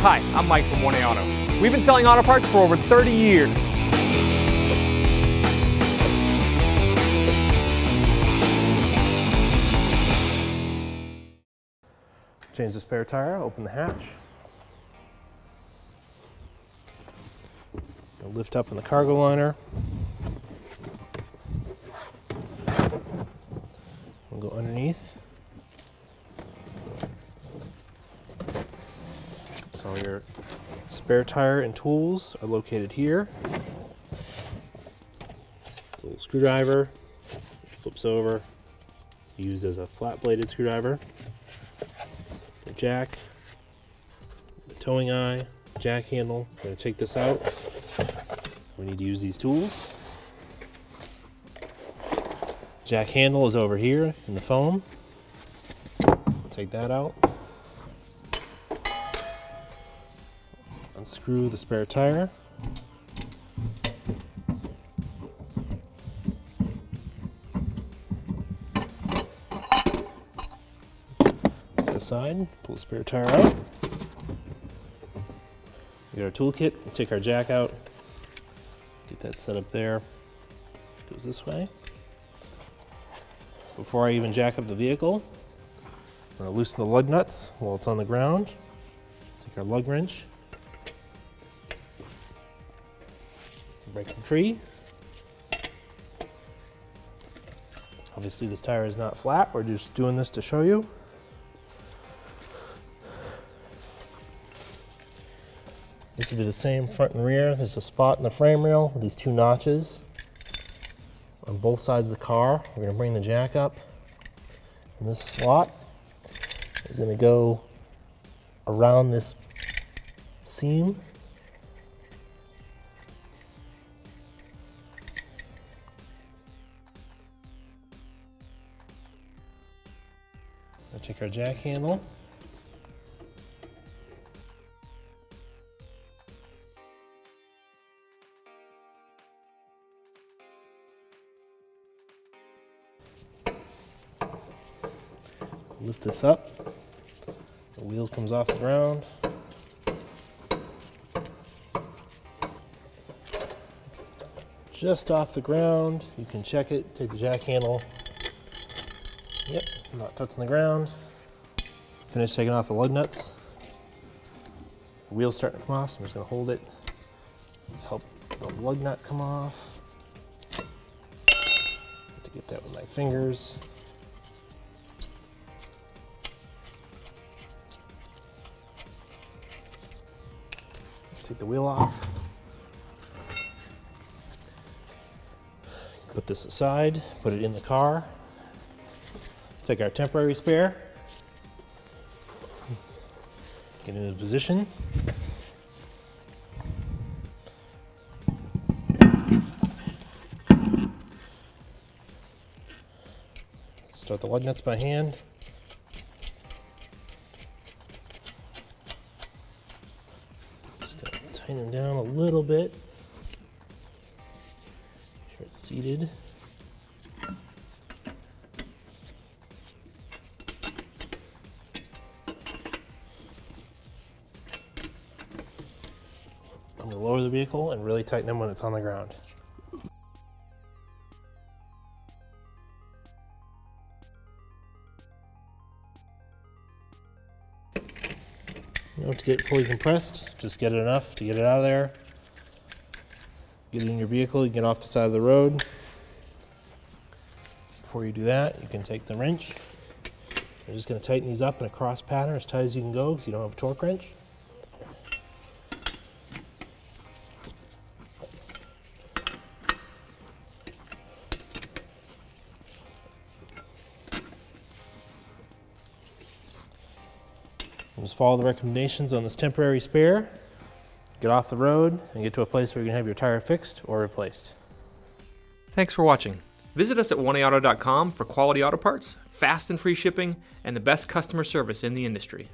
Hi, I'm Mike from 1A Auto. We've been selling auto parts for over 30 years. Change the spare tire, open the hatch. Lift up in the cargo liner. We'll go underneath. So your spare tire and tools are located here. It's a little screwdriver, flips over, used as a flat-bladed screwdriver. The jack, the towing eye, jack handle. We're going to take this out. We need to use these tools. Jack handle is over here in the foam. Take that out. Unscrew the spare tire. Put it aside, pull the spare tire out. We got our toolkit, we'll take our jack out. Get that set up there. Goes this way. Before I even jack up the vehicle, I'm going to loosen the lug nuts while it's on the ground. Take our lug wrench. Break them free. Obviously this tire is not flat, we're just doing this to show you. This will be the same front and rear. There's a spot in the frame rail with these two notches on both sides of the car. We're going to bring the jack up, and this slot is going to go around this seam. We'll take our jack handle. Lift this up, the wheel comes off the ground. Just off the ground, you can check it, take the jack handle. Yep, not touching the ground. Finish taking off the lug nuts. The wheel's starting to come off, so I'm just gonna hold it to help the lug nut come off. To get that with my fingers. Take the wheel off. Put this aside, put it in the car. Take our temporary spare. Let's get into position. Start the lug nuts by hand. Tighten them down a little bit. Make sure it's seated. I'm going to lower the vehicle and really tighten them when it's on the ground. You don't have to get it fully compressed, just get it enough to get it out of there. Get it in your vehicle, you get off the side of the road. Before you do that, you can take the wrench. You're just going to tighten these up in a cross pattern as tight as you can go because you don't have a torque wrench. Just follow the recommendations on this temporary spare, get off the road, and get to a place where you can have your tire fixed or replaced. Thanks for watching. Visit us at 1AAuto.com for quality auto parts, fast and free shipping, and the best customer service in the industry.